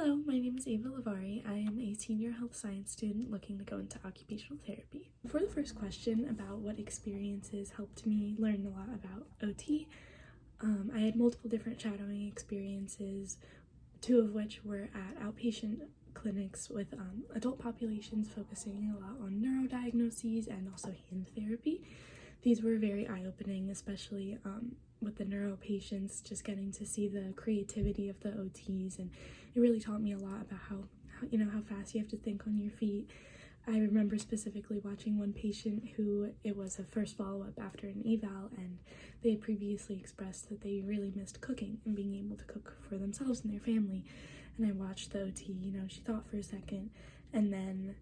Hello, my name is Ava Lavari. I am a senior health science student looking to go into occupational therapy. For the first question about what experiences helped me learn a lot about OT, I had multiple different shadowing experiences, two of which were at outpatient clinics with adult populations focusing a lot on neurodiagnoses and also hand therapy. These were very eye-opening, especially with the neuro patients, just getting to see the creativity of the OTs, and it really taught me a lot about how fast you have to think on your feet. I remember specifically watching one patient who it was a first follow-up after an eval, and they had previously expressed that they really missed cooking and being able to cook for themselves and their family. And I watched the OT, she thought for a second, and then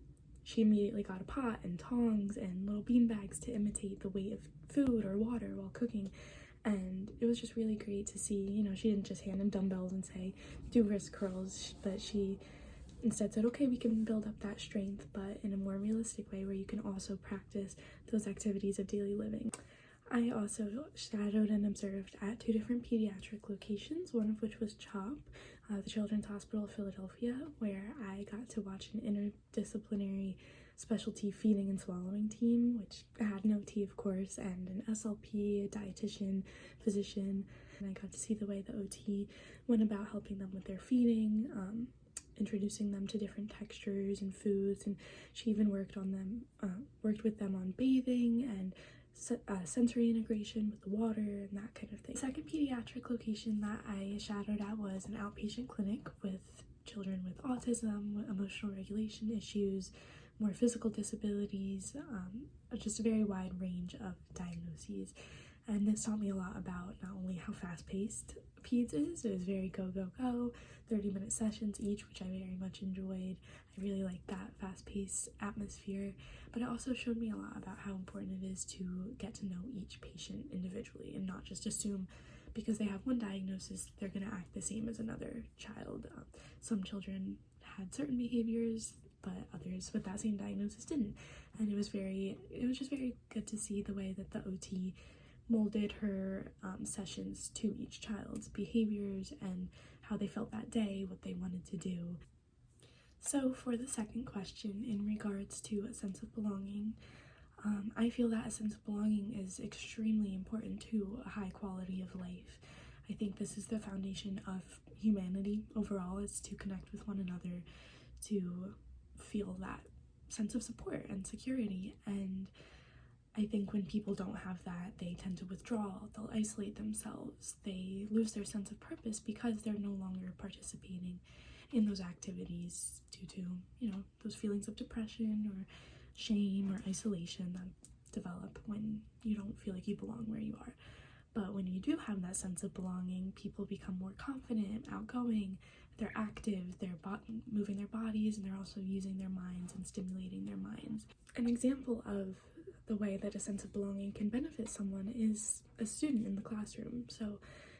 she immediately got a pot and tongs and little bean bags to imitate the weight of food or water while cooking. And it was just really great to see, she didn't just hand him dumbbells and say, do wrist curls, but she instead said, okay, we can build up that strength, but in a more realistic way where you can also practice those activities of daily living. I also shadowed and observed at two different pediatric locations, one of which was CHOP, the Children's Hospital of Philadelphia, where I got to watch an interdisciplinary specialty feeding and swallowing team, which had an OT, of course, and an SLP, a dietitian, physician, and I got to see the way the OT went about helping them with their feeding, introducing them to different textures and foods, and she even worked with them on bathing and sensory integration with the water and that kind of thing. The second pediatric location that I shadowed at was an outpatient clinic with children with autism, emotional regulation issues, more physical disabilities, just a very wide range of diagnoses. And this taught me a lot about not only how fast-paced peds is, it was very go, 30-minute sessions each, which I very much enjoyed. I really liked that fast-paced atmosphere, but it also showed me a lot about how important it is to get to know each patient individually and not just assume because they have one diagnosis, they're going to act the same as another child. Some children had certain behaviors, but others with that same diagnosis didn't. And it was just very good to see the way that the OT molded her sessions to each child's behaviors and how they felt that day, what they wanted to do. So for the second question, in regards to a sense of belonging, I feel that a sense of belonging is extremely important to a high quality of life. I think this is the foundation of humanity overall, is to connect with one another, to feel that sense of support and security. And I think when people don't have that, they tend to withdraw, they'll isolate themselves, they lose their sense of purpose because they're no longer participating in those activities due to, those feelings of depression or shame or isolation that develop when you don't feel like you belong where you are. But when you do have that sense of belonging, people become more confident, outgoing, they're active, they're moving their bodies, and they're also using their minds and stimulating their minds. An example of the way that a sense of belonging can benefit someone is a student in the classroom. So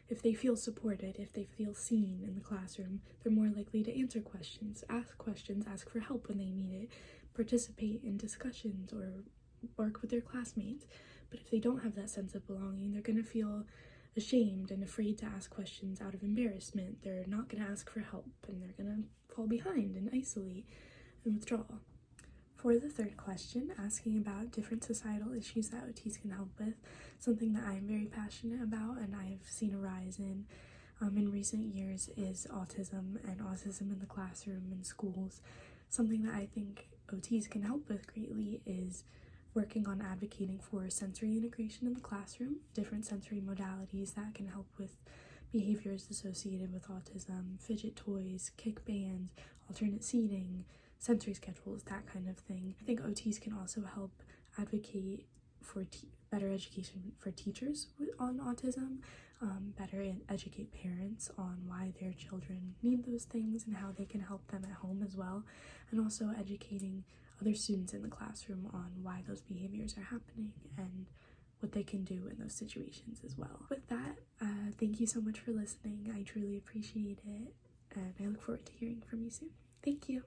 if they feel supported, if they feel seen in the classroom, they're more likely to answer questions, ask for help when they need it, participate in discussions, or work with their classmates. But if they don't have that sense of belonging, they're going to feel ashamed and afraid to ask questions out of embarrassment. They're not going to ask for help, and they're going to fall behind and isolate and withdraw. For the third question, asking about different societal issues that OTs can help with, something that I'm very passionate about and I've seen a rise in recent years is autism and autism in the classroom and schools. Something that I think OTs can help with greatly is working on advocating for sensory integration in the classroom, different sensory modalities that can help with behaviors associated with autism, fidget toys, kick bands, alternate seating, sensory schedules, that kind of thing. I think OTs can also help advocate for better education for teachers on autism, better educate parents on why their children need those things and how they can help them at home as well, and also educating other students in the classroom on why those behaviors are happening and what they can do in those situations as well. With that, thank you so much for listening. I truly appreciate it, and I look forward to hearing from you soon. Thank you.